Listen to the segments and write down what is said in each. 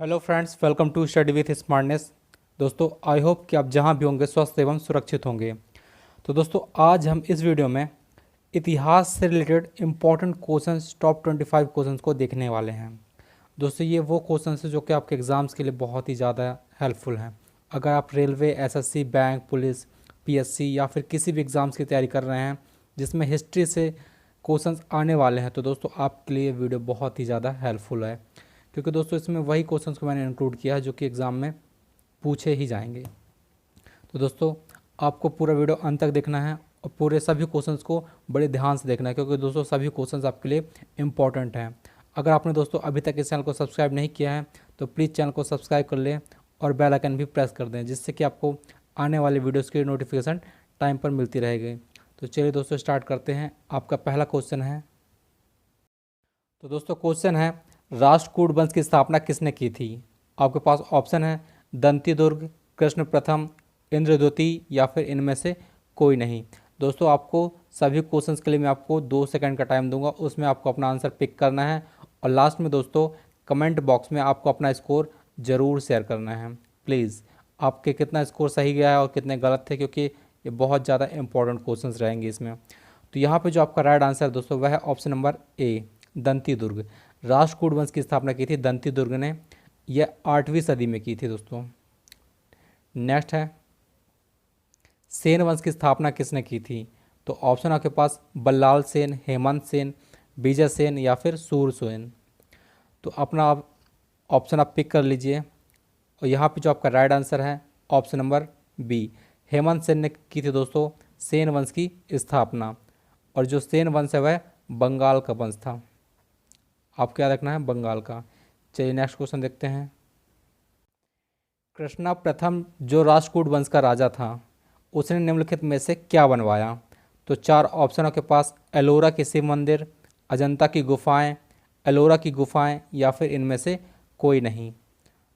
Hello friends, welcome to study with smartness. दोस्तों, I hope कि आप जहां भी होंगे स्वस्थ एवं सुरक्षित होंगे। तो दोस्तों, आज हम इस वीडियो में इतिहास से related important questions, top 25 questions को देखने वाले हैं। दोस्तों, ये वो क्वेश्चंस हैं जो कि आपके एग्ज़ाम्स के लिए बहुत ही ज़्यादा हेल्पफुल हैं। अगर आप railway, SSC, bank, police, PSC या फिर किसी भी एग्ज़ाम्स की तैयारी कर रहे हैं जिसमें हिस्ट्री से क्वेश्चंस आने वाले हैं, तो दोस्तों आपके लिए वीडियो बहुत ही ज़्यादा हेल्पफुल है, क्योंकि दोस्तों इसमें वही क्वेश्चंस को मैंने इंक्लूड किया है जो कि एग्ज़ाम में पूछे ही जाएंगे। तो दोस्तों, आपको पूरा वीडियो अंत तक देखना है और पूरे सभी क्वेश्चंस को बड़े ध्यान से देखना है, क्योंकि दोस्तों सभी क्वेश्चंस आपके लिए इम्पॉर्टेंट हैं। अगर आपने दोस्तों अभी तक इस चैनल को सब्सक्राइब नहीं किया है तो प्लीज़ चैनल को सब्सक्राइब कर लें और बेल आइकन भी प्रेस कर दें, जिससे कि आपको आने वाले वीडियोज़ की नोटिफिकेशन टाइम पर मिलती रहेगी। तो चलिए दोस्तों, स्टार्ट करते हैं। आपका पहला क्वेश्चन है, तो दोस्तों क्वेश्चन है, राष्ट्रकूट वंश की स्थापना किसने की थी? आपके पास ऑप्शन है दंती दुर्ग, कृष्ण प्रथम, इंद्रद्युति या फिर इनमें से कोई नहीं। दोस्तों, आपको सभी क्वेश्चंस के लिए मैं आपको 2 सेकंड का टाइम दूंगा, उसमें आपको अपना आंसर पिक करना है और लास्ट में दोस्तों कमेंट बॉक्स में आपको अपना स्कोर ज़रूर शेयर करना है। प्लीज़, आपके कितना स्कोर सही गया है और कितने गलत थे, क्योंकि ये बहुत ज़्यादा इंपॉर्टेंट क्वेश्चंस रहेंगे इसमें। तो यहाँ पे जो आपका राइट आंसर है दोस्तों वह है ऑप्शन नंबर ए, दंती दुर्ग। राष्ट्रकूट वंश की स्थापना की थी दंती दुर्ग ने, यह 8वीं सदी में की थी दोस्तों। नेक्स्ट है, सेन वंश की स्थापना किसने की थी? तो ऑप्शन आपके पास बल्लाल सेन, हेमंत सेन, विजय सेन या फिर सूरसेन। तो अपना आप ऑप्शन आप पिक कर लीजिए और यहाँ पे जो आपका राइट आंसर है option number B, Hemant Sen ने की थी दोस्तों सेन वंश की स्थापना। और जो सेन वंश है वह बंगाल का वंश था। आपको याद रखना है बंगाल का। चलिए नेक्स्ट क्वेश्चन देखते हैं। कृष्णा प्रथम जो राष्ट्रकूट वंश का राजा था, उसने निम्नलिखित में से क्या बनवाया? तो 4 ऑप्शन आपके पास, एलोरा के शिव मंदिर, अजंता की गुफाएं, एलोरा की गुफाएं या फिर इनमें से कोई नहीं।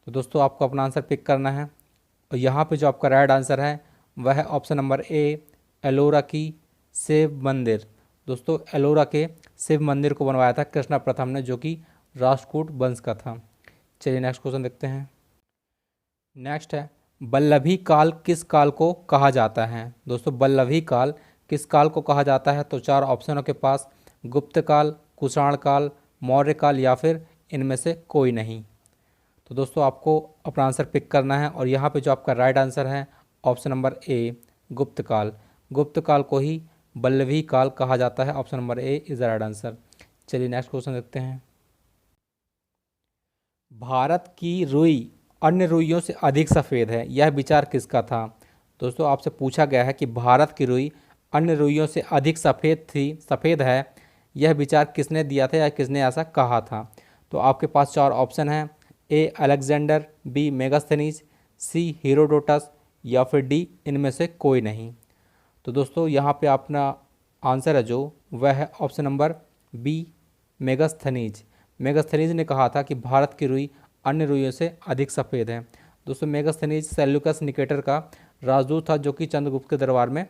तो दोस्तों आपको अपना आंसर पिक करना है और यहाँ पे जो आपका राइट आंसर है वह है ऑप्शन नंबर ए, एलोरा की शिव मंदिर। दोस्तों, एलोरा के शिव मंदिर को बनवाया था कृष्णा प्रथम ने, जो कि राष्ट्रकूट वंश का था। चलिए नेक्स्ट क्वेश्चन देखते हैं। नेक्स्ट है, वल्लभी काल किस काल को कहा जाता है? दोस्तों, वल्लभी काल किस काल को कहा जाता है? तो 4 ऑप्शनों के पास, गुप्त काल, कुषाण काल, मौर्य काल या फिर इनमें से कोई नहीं। तो दोस्तों आपको अपना आंसर पिक करना है और यहाँ पे जो आपका राइट आंसर है ऑप्शन नंबर ए, गुप्त काल। गुप्त काल को ही वल्लभी काल कहा जाता है। Option number A is the right answer. चलिए नेक्स्ट क्वेश्चन देखते हैं। भारत की रुई अन्य रुइयों से अधिक सफ़ेद है, यह विचार किसका था? दोस्तों, आपसे पूछा गया है कि भारत की रुई अन्य रुइयों से अधिक सफ़ेद है, यह विचार किसने दिया था या किसने ऐसा कहा था? तो आपके पास 4 ऑप्शन हैं, A Alexander, B Megasthenes, C Herodotus या फिर डी इनमें से कोई नहीं। तो दोस्तों यहाँ पे अपना आंसर है जो वह है option number B, Megasthenes. Megasthenes ने कहा था कि भारत की रुई अन्य रुइयों से अधिक सफ़ेद है। दोस्तों, मेगास्थनीज सेल्यूकस निकेटर का राजदूत था, जो कि चंद्रगुप्त के दरबार में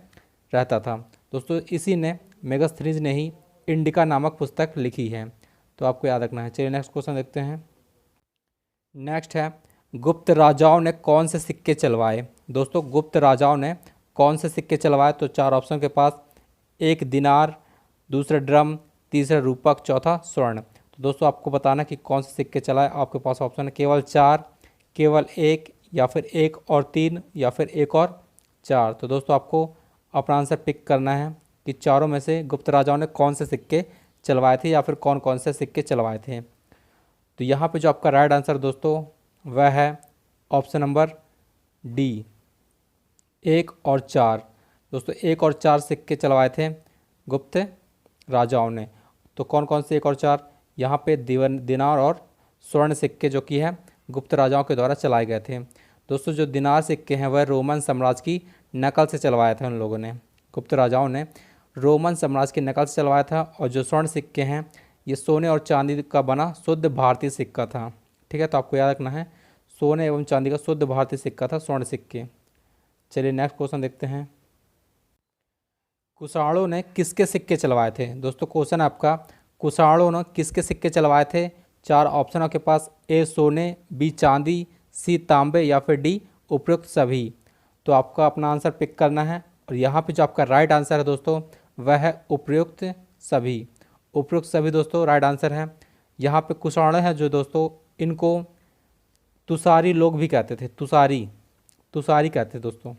रहता था। दोस्तों, इसी ने, मेगास्थनीज ने ही इंडिका नामक पुस्तक लिखी है। तो आपको याद रखना है। चलिए नेक्स्ट क्वेश्चन देखते हैं। नेक्स्ट है, गुप्त राजाओं ने कौन से सिक्के चलवाए? दोस्तों, गुप्त राजाओं ने कौन से सिक्के चलवाए? तो 4 ऑप्शन के पास, एक दिनार, दूसरा ड्रम, तीसरा रूपक, चौथा स्वर्ण। तो दोस्तों आपको बताना कि कौन से सिक्के चलाए। आपके पास ऑप्शन है केवल 4, केवल 1 या फिर 1 और 3 या फिर 1 और 4। तो दोस्तों आपको अपना आंसर पिक करना है कि चारों में से गुप्त राजाओं ने कौन से सिक्के चलवाए थे या फिर कौन कौन से सिक्के चलवाए थे। तो यहाँ पे जो आपका राइट आंसर दोस्तों वह है ऑप्शन नंबर डी, 1 और 4। दोस्तों 1 और 4 सिक्के चलवाए थे गुप्त राजाओं ने। तो कौन कौन से 1 और 4? यहाँ पे दिनार और स्वर्ण सिक्के जो कि है गुप्त राजाओं के द्वारा चलाए गए थे। दोस्तों, जो दिनार सिक्के हैं वह रोमन साम्राज्य की नकल से चलवाया था उन लोगों ने, गुप्त राजाओं ने रोमन साम्राज्य की नकल से चलवाया था। और जो स्वर्ण सिक्के हैं ये सोने और चांदी का बना शुद्ध भारतीय सिक्का था। ठीक है, तो आपको याद रखना है, सोने एवं चांदी का शुद्ध भारतीय सिक्का था स्वर्ण सिक्के। चलिए नेक्स्ट क्वेश्चन देखते हैं। कुषाणों ने किसके सिक्के चलवाए थे? दोस्तों क्वेश्चन आपका, कुषाणों ने किसके सिक्के चलवाए थे? चार ऑप्शन आपके पास, ए सोने, बी चांदी, सी तांबे या फिर डी उपयुक्त सभी। तो आपका अपना आंसर पिक करना है और यहाँ पे जो आपका राइट आंसर है दोस्तों वह है उपयुक्त सभी। उपयुक्त सभी दोस्तों राइट आंसर है। यहाँ पे कुषाण है जो दोस्तों, इनको तुषारी लोग भी कहते थे, तुषारी तुषारी कहते थे दोस्तों,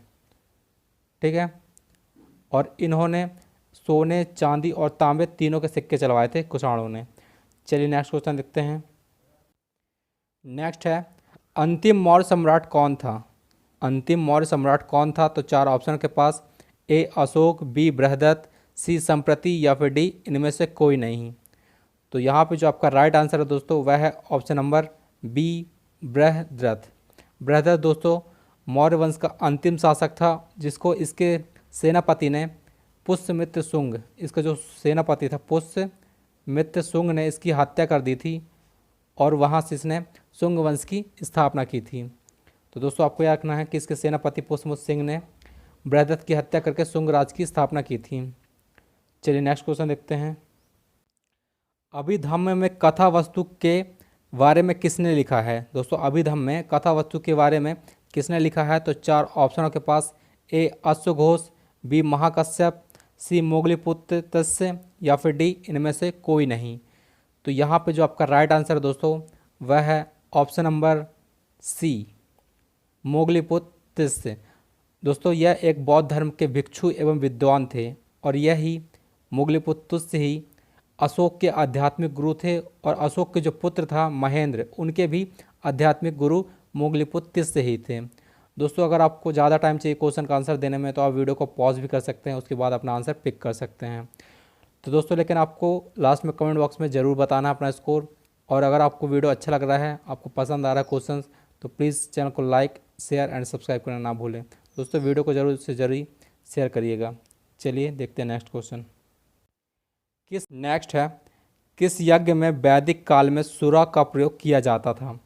ठीक है। और इन्होंने सोने, चांदी और तांबे तीनों के सिक्के चलवाए थे कुषाणों ने। चलिए नेक्स्ट क्वेश्चन देखते हैं। नेक्स्ट है, अंतिम मौर्य सम्राट कौन था? अंतिम मौर्य सम्राट कौन था? तो चार ऑप्शन के पास, ए अशोक, बी बृहदत्त, सी संप्रति या फिर डी इनमें से कोई नहीं। तो यहाँ पे जो आपका राइट आंसर है दोस्तों वह है option number B Brihadratha. Brihadratha दोस्तों मौर्य वंश का अंतिम शासक था, जिसको इसके सेनापति ने पुष्यमित्र शुंग, इसका जो सेनापति था पुष्यमित्र शुंग ने इसकी हत्या कर दी थी और वहाँ से इसने शुंग वंश की स्थापना की थी। तो दोस्तों आपको याद रखना है कि इसके सेनापति पुष्यमित्र सिंह ने बृहदत्त की हत्या करके शुंग राज की स्थापना की थी। चलिए नेक्स्ट क्वेश्चन देखते हैं। अभिधम्म में कथा वस्तु के बारे में किसने लिखा है? दोस्तों अभिधम्म में कथा वस्तु के बारे में किसने लिखा है? तो चार ऑप्शनों के पास, ए अश्वघोष, बी महाकश्यप, सी मोगलीपुत्र तस्य या फिर डी इनमें से कोई नहीं। तो यहाँ पे जो आपका राइट आंसर है दोस्तों वह है ऑप्शन नंबर सी मोगलीपुत्र तस्य। दोस्तों यह एक बौद्ध धर्म के भिक्षु एवं विद्वान थे और यही मोगलीपुत्र तस्य ही अशोक के आध्यात्मिक गुरु थे और अशोक के जो पुत्र था महेंद्र, उनके भी आध्यात्मिक गुरु मोगलीपुत्र तस्य ही थे। दोस्तों अगर आपको ज़्यादा टाइम चाहिए क्वेश्चन का आंसर देने में तो आप वीडियो को पॉज भी कर सकते हैं, उसके बाद अपना आंसर पिक कर सकते हैं। तो दोस्तों लेकिन आपको लास्ट में कमेंट बॉक्स में ज़रूर बताना अपना स्कोर। और अगर आपको वीडियो अच्छा लग रहा है, आपको पसंद आ रहा है क्वेश्चन, तो प्लीज़ चैनल को लाइक, शेयर एंड सब्सक्राइब करना ना भूलें। दोस्तों वीडियो को ज़रूर से ज़रूर शेयर करिएगा। चलिए देखते हैं नेक्स्ट क्वेश्चन। नेक्स्ट है, किस यज्ञ में वैदिक काल में सुरा का प्रयोग किया जाता था?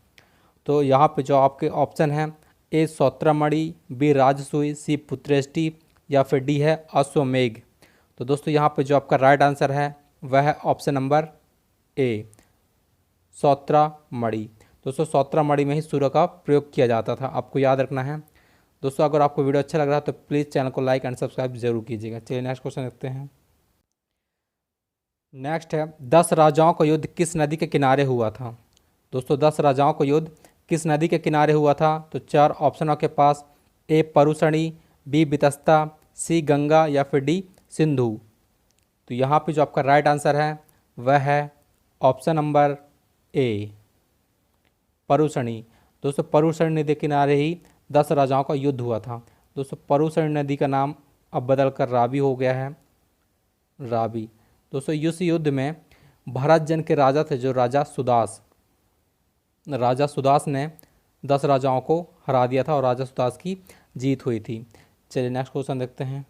तो यहाँ पे जो आपके ऑप्शन हैं, ए सौत्रमणि, बी राजसूय, सी पुत्रेष्टि या फिर डी है अश्वमेघ। तो दोस्तों यहाँ पे जो आपका राइट आंसर है वह है ऑप्शन नंबर ए सौत्रमणि। दोस्तों सौत्रमणि में ही सूर्य का प्रयोग किया जाता था, आपको याद रखना है। दोस्तों अगर आपको वीडियो अच्छा लग रहा है तो प्लीज़ चैनल को लाइक एंड सब्सक्राइब जरूर कीजिएगा। चलिए नेक्स्ट क्वेश्चन देखते हैं। नेक्स्ट है, 10 राजाओं का युद्ध किस नदी के किनारे हुआ था? दोस्तों 10 राजाओं का युद्ध किस नदी के किनारे हुआ था? तो चार ऑप्शन आपके पास, ए परुशणी, बी बितस्ता, सी गंगा या फिर डी सिंधु। तो यहाँ पे जो आपका राइट आंसर है वह है ऑप्शन नंबर ए परुशणी। दोस्तों परुशणी नदी के किनारे ही 10 राजाओं का युद्ध हुआ था। दोस्तों परुशणी नदी का नाम अब बदल कर रावी हो गया है, रावी। दोस्तों इस युद्ध में भरत जन के राजा थे जो राजा सुदास ने 10 राजाओं को हरा दिया था और राजा सुदास की जीत हुई थी। चलिए नेक्स्ट क्वेश्चन देखते हैं।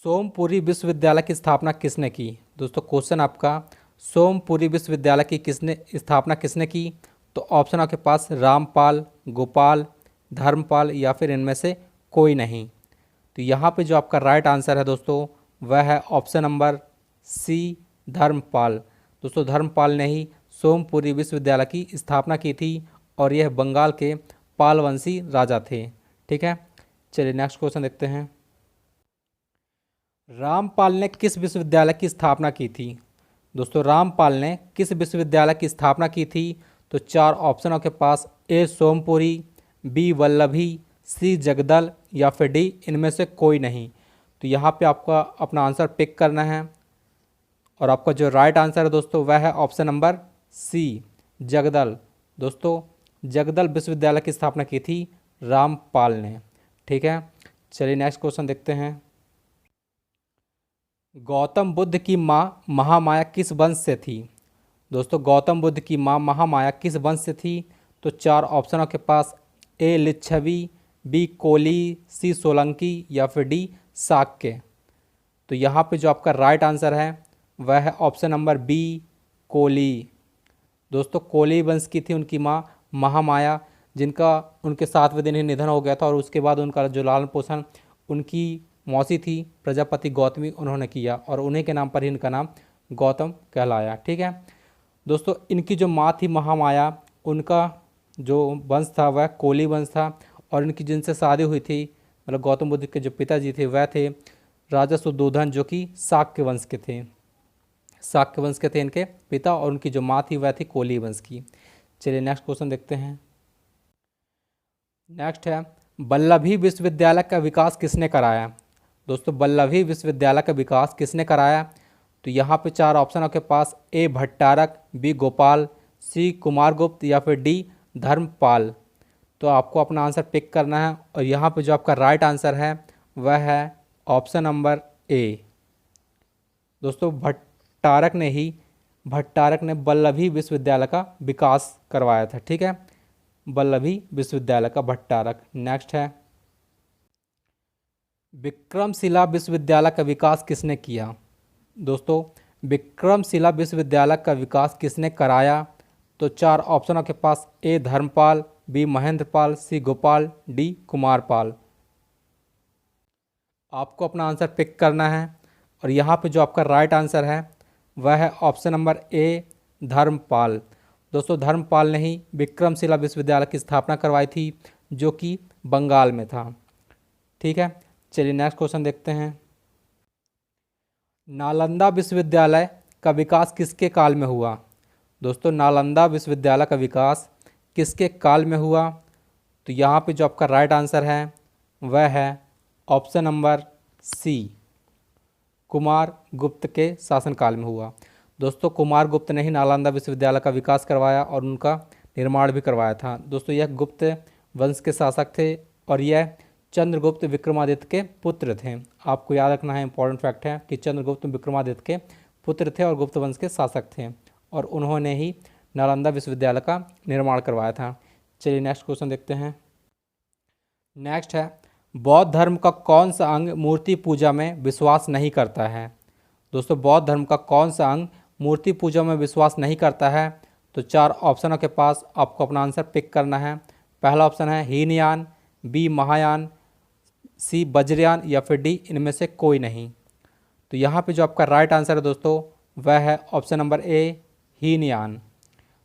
सोमपुरी विश्वविद्यालय की स्थापना किसने की? दोस्तों क्वेश्चन आपका, सोमपुरी विश्वविद्यालय की स्थापना किसने की? तो ऑप्शन आपके पास रामपाल, गोपाल, धर्मपाल या फिर इनमें से कोई नहीं। तो यहाँ पे जो आपका राइट आंसर है दोस्तों वह है ऑप्शन नंबर सी धर्मपाल। दोस्तों धर्मपाल ने ही सोमपुरी विश्वविद्यालय की स्थापना की थी और यह बंगाल के पालवंशी राजा थे, ठीक है। चलिए नेक्स्ट क्वेश्चन देखते हैं। रामपाल ने किस विश्वविद्यालय की स्थापना की थी? दोस्तों रामपाल ने किस विश्वविद्यालय की स्थापना की थी? तो चार ऑप्शन आपके पास, ए सोमपुरी, बी वल्लभी, सी जगदल या फिर डी इनमें से कोई नहीं। तो यहाँ पे आपका अपना आंसर पिक करना है और आपका जो राइट आंसर है दोस्तों वह है ऑप्शन नंबर सी जगदल। दोस्तों जगदल विश्वविद्यालय की स्थापना की थी रामपाल ने, ठीक है। चलिए नेक्स्ट क्वेश्चन देखते हैं। गौतम बुद्ध की माँ महामाया किस वंश से थी? दोस्तों गौतम बुद्ध की माँ महामाया किस वंश से थी? तो चार ऑप्शन आपके पास, ए लिच्छवी, बी कोली, सी सोलंकी या फिर डी शाक्य। तो यहाँ पे जो आपका राइट आंसर है वह है ऑप्शन नंबर बी कोली। दोस्तों कोली वंश की थी उनकी माँ महामाया, जिनका उनके 7वें दिन ही निधन हो गया था और उसके बाद उनका जो लालन पोषण उनकी मौसी थी प्रजापति गौतमी उन्होंने किया और उन्हीं के नाम पर ही इनका नाम गौतम कहलाया, ठीक है। दोस्तों इनकी जो माँ थी महामाया, उनका जो वंश था वह कोली वंश था, और इनकी जिनसे शादी हुई थी, मतलब गौतम बुद्ध के जो पिताजी थे वह थे राजा सुद्धोधन, जो कि शाक्य वंश के थे। शाक्य वंश के थे इनके पिता, और उनकी जो माँ थी वह थी कोली वंश की। चलिए नेक्स्ट क्वेश्चन देखते हैं। नेक्स्ट है, वल्लभी विश्वविद्यालय का विकास किसने कराया? दोस्तों वल्लभी विश्वविद्यालय का विकास किसने कराया? तो यहाँ पे चार ऑप्शन आपके पास, ए भट्टारक, बी गोपाल, सी कुमारगुप्त या फिर डी धर्मपाल। तो आपको अपना आंसर पिक करना है, और यहाँ पे जो आपका राइट आंसर है वह है ऑप्शन नंबर ए। दोस्तों भट्टारक ने वल्लभी विश्वविद्यालय का विकास करवाया था। ठीक है, वल्लभी विश्वविद्यालय का भट्टारक। नेक्स्ट है, विक्रमशिला विश्वविद्यालय का विकास किसने किया? दोस्तों विक्रमशिला विश्वविद्यालय का विकास किसने कराया? तो चार ऑप्शन आपके पास, ए धर्मपाल, बी महेंद्रपाल, सी गोपाल, डी कुमारपाल। आपको अपना आंसर पिक करना है, और यहाँ पे जो आपका राइट आंसर है वह है ऑप्शन नंबर ए धर्मपाल। दोस्तों धर्मपाल ने ही विक्रमशिला विश्वविद्यालय की स्थापना करवाई थी, जो कि बंगाल में था। ठीक है, चलिए नेक्स्ट क्वेश्चन देखते हैं। नालंदा विश्वविद्यालय का विकास किसके काल में हुआ? दोस्तों नालंदा विश्वविद्यालय का विकास किसके काल में हुआ? तो यहाँ पे जो आपका राइट आंसर है वह है ऑप्शन नंबर सी, कुमार गुप्त के शासनकाल में हुआ। दोस्तों कुमार गुप्त ने ही नालंदा विश्वविद्यालय का विकास करवाया और उनका निर्माण भी करवाया था। दोस्तों यह गुप्त वंश के शासक थे, और यह चंद्रगुप्त विक्रमादित्य के पुत्र थे। आपको याद रखना है, इंपॉर्टेंट फैक्ट है कि चंद्रगुप्त विक्रमादित्य के पुत्र थे और गुप्त वंश के शासक थे, और उन्होंने ही नालंदा विश्वविद्यालय का निर्माण करवाया था। चलिए नेक्स्ट क्वेश्चन देखते हैं। नेक्स्ट है, बौद्ध धर्म का कौन सा अंग मूर्ति पूजा में विश्वास नहीं करता है? दोस्तों बौद्ध धर्म का कौन सा अंग मूर्ति पूजा में विश्वास नहीं करता है? तो चार ऑप्शनों के पास आपको अपना आंसर पिक करना है। पहला ऑप्शन है हीनयान, बी महायान, सी वज्रयान या फिर डी इनमें से कोई नहीं। तो यहाँ पे जो आपका राइट आंसर है दोस्तों वह है ऑप्शन नंबर ए हीनयान।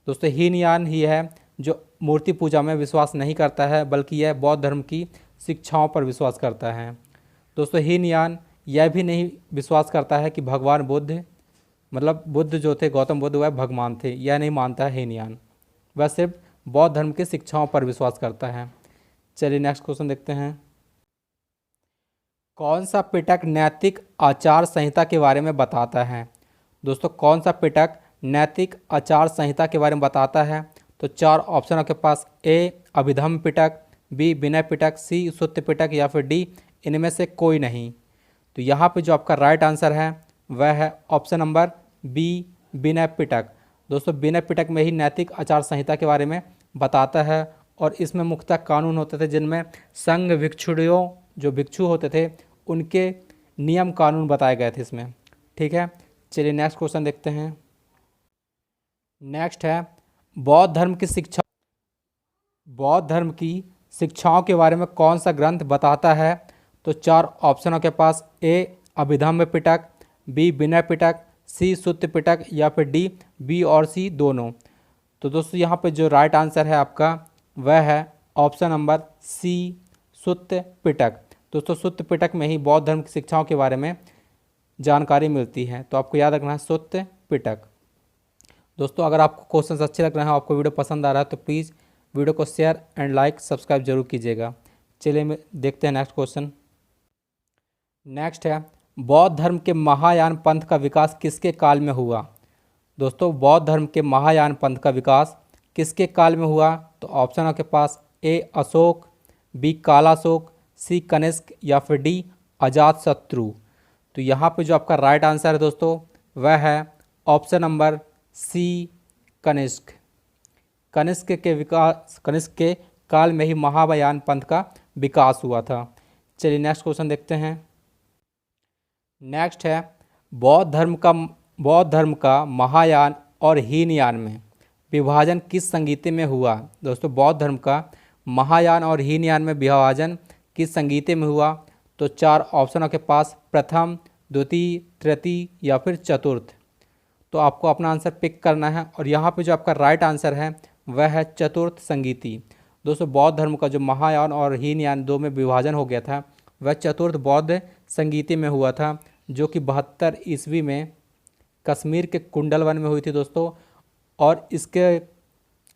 दोस्तों हीनयान ही है जो मूर्ति पूजा में विश्वास नहीं करता है, बल्कि यह बौद्ध धर्म की शिक्षाओं पर विश्वास करता है। दोस्तों हीनयान यह भी नहीं विश्वास करता है कि भगवान बुद्ध, मतलब बुद्ध जो थे गौतम बुद्ध, वह भगवान थे, यह नहीं मानता है हीनयान। वह सिर्फ बौद्ध धर्म की शिक्षाओं पर विश्वास करता है। चलिए नेक्स्ट क्वेश्चन देखते हैं। कौन सा पिटक नैतिक आचार संहिता के बारे में बताता है? दोस्तों कौन सा पिटक नैतिक आचार संहिता के बारे में बताता है? तो चार ऑप्शन आपके पास, ए अभिधम्म पिटक, बी विनय पिटक, सी सुत्त पिटक या फिर डी इनमें से कोई नहीं। तो यहाँ पे जो आपका राइट आंसर है वह है option number B Vinaya Pitaka. दोस्तों विनय पिटक में ही नैतिक आचार संहिता के बारे में बताता है, और इसमें मुख्यतः कानून होते थे जिनमें संघ भिक्षुओं, जो भिक्षु होते थे, उनके नियम कानून बताए गए थे इसमें। ठीक है, चलिए नेक्स्ट क्वेश्चन देखते हैं। नेक्स्ट है, बौद्ध धर्म की शिक्षाओं के बारे में कौन सा ग्रंथ बताता है? तो चार ऑप्शनों के पास, ए अभिधम्म पिटक, बी विनय पिटक, सी सुत्त पिटक या फिर डी बी और सी दोनों। तो दोस्तों यहाँ पे जो राइट आंसर है आपका वह है ऑप्शन नंबर सी सुत्त पिटक। दोस्तों सुत्त पिटक में ही बौद्ध धर्म की शिक्षाओं के बारे में जानकारी मिलती है, तो आपको याद रखना है सुत्त पिटक। दोस्तों अगर आपको क्वेश्चंस अच्छे लग रहे हैं, आपको वीडियो पसंद आ रहा है, तो प्लीज़ वीडियो को शेयर एंड लाइक सब्सक्राइब जरूर कीजिएगा। चलिए देखते हैं नेक्स्ट क्वेश्चन। नेक्स्ट है, बौद्ध धर्म के महायान पंथ का विकास किसके काल में हुआ? दोस्तों बौद्ध धर्म के महायान पंथ का विकास किसके काल में हुआ? तो ऑप्शन आपके पास, ए अशोक, बी कालाशोक, सी कनिष्क या फिर डी अजातशत्रु। तो यहाँ पे जो आपका राइट आंसर है दोस्तों वह है option number C Kanishka. Kanishka के काल में ही महायान पंथ का विकास हुआ था। चलिए नेक्स्ट क्वेश्चन देखते हैं। नेक्स्ट है, बौद्ध धर्म का महायान और हीनयान में विभाजन किस संगीति में हुआ? दोस्तों बौद्ध धर्म का महायान और हीनयान में विभाजन किस संगीति में हुआ? तो चार ऑप्शन आपके पास, प्रथम, द्वितीय, तृतीय या फिर चतुर्थ। तो आपको अपना आंसर पिक करना है। और यहाँ पे जो आपका राइट आंसर है वह है चतुर्थ संगीति। दोस्तों बौद्ध धर्म का जो महायान और हीनयान दो में विभाजन हो गया था वह चतुर्थ बौद्ध संगीति में हुआ था, जो कि 72 ईस्वी में कश्मीर के कुंडलवन में हुई थी दोस्तों। और इसके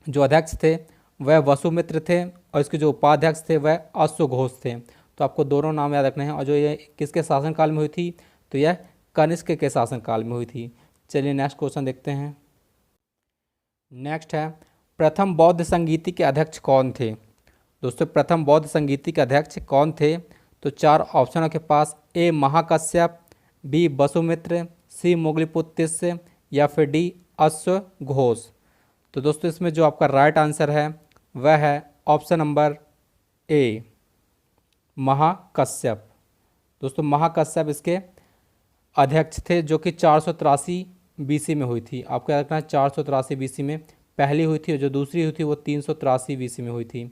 जो अध्यक्ष थे वह वसुमित्र थे और इसके जो उपाध्यक्ष थे वह अश्वघोष थे। तो आपको दोनों नाम याद रखने हैं। और जो ये किसके शासनकाल में हुई थी, तो यह कनिष्क के शासनकाल में हुई थी। चलिए नेक्स्ट क्वेश्चन देखते हैं। नेक्स्ट है, प्रथम बौद्ध संगीति के अध्यक्ष कौन थे। दोस्तों प्रथम बौद्ध संगीति के अध्यक्ष कौन थे, तो 4 ऑप्शनों के पास ए महाकश्यप, बी वसुमित्र, सी मोगलीपुत्र या फिर डी अश्वघोष। तो दोस्तों इसमें जो आपका राइट आंसर है वह है ऑप्शन नंबर ए महाकश्यप। दोस्तों महाकश्यप इसके अध्यक्ष थे, जो कि 483 बीसी में हुई थी। आपको याद रखना है 483 बीसी में पहली हुई थी और जो दूसरी हुई थी वो 383 बीसी में हुई थी।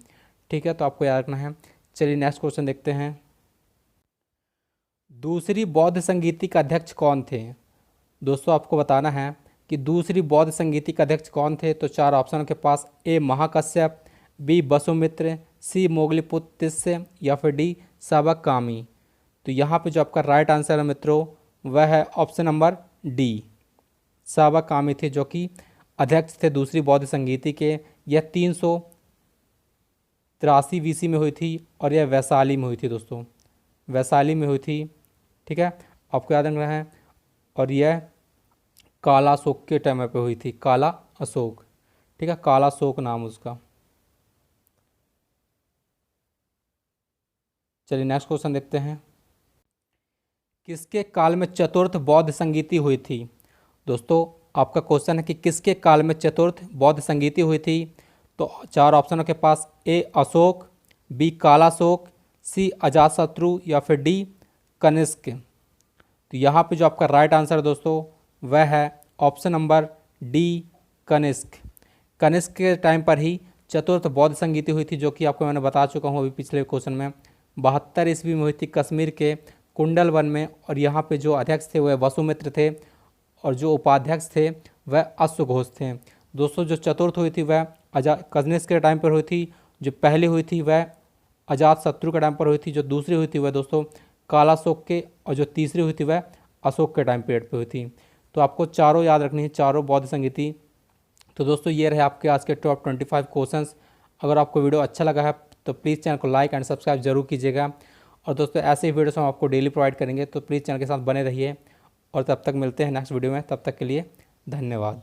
ठीक है, तो आपको याद रखना है। चलिए नेक्स्ट क्वेश्चन देखते हैं। दूसरी बौद्ध संगीति का अध्यक्ष कौन थे। दोस्तों आपको बताना है कि दूसरी बौद्ध संगीति के अध्यक्ष कौन थे। तो 4 ऑप्शन के पास ए महाकश्यप, बी वसुमित्र, सी मोगलीपुत्र या फिर डी साबकामी। तो यहाँ पे जो आपका राइट आंसर है मित्रों वह है ऑप्शन नंबर डी साबकामी थे, जो कि अध्यक्ष थे दूसरी बौद्ध संगीति के। यह 383 बीसी में हुई थी और यह वैशाली में हुई थी दोस्तों, वैशाली में हुई थी। ठीक है, आपको याद रखना है। और यह काला अशोक के टाइम पे हुई थी, काला अशोक। ठीक है, काला अशोक नाम उसका। चलिए नेक्स्ट क्वेश्चन देखते हैं। किसके काल में चतुर्थ बौद्ध संगीति हुई थी। दोस्तों आपका क्वेश्चन है कि किसके काल में चतुर्थ बौद्ध संगीति हुई थी। तो 4 ऑप्शनों के पास ए अशोक, बी कालाशोक, सी अजातशत्रु या फिर डी कनिष्क। तो यहाँ पे जो आपका राइट आंसर है दोस्तों वह है option number D Kanishka. Kanishka के टाइम पर ही चतुर्थ बौद्ध संगीति हुई थी, जो कि आपको मैंने बता चुका हूँ अभी पिछले क्वेश्चन में। 72 ईस्वी में हुई थी कश्मीर के कुंडलवन में। और यहाँ पे जो अध्यक्ष थे वह वसुमित्र थे और जो उपाध्यक्ष थे वह अश्वघोष थे। दोस्तों जो चतुर्थ हुई थी वह कनिष्क के टाइम पर हुई थी, जो पहली हुई थी वह अजातशत्रु के टाइम पर हुई थी, जो दूसरी हुई थी वह दोस्तों कालाशोक के, और जो तीसरी हुई थी वह अशोक के टाइम पीरियड पे हुई थी। तो आपको चारों याद रखनी है, चारों बौद्ध संगीति। तो दोस्तों ये रहे आपके आज के टॉप 25 क्वेश्चंस। अगर आपको वीडियो अच्छा लगा है तो प्लीज़ चैनल को लाइक एंड सब्सक्राइब जरूर कीजिएगा। और दोस्तों ऐसे ही वीडियोस हम आपको डेली प्रोवाइड करेंगे, तो प्लीज़ चैनल के साथ बने रहिए। और तब तक मिलते हैं नेक्स्ट वीडियो में, तब तक के लिए धन्यवाद।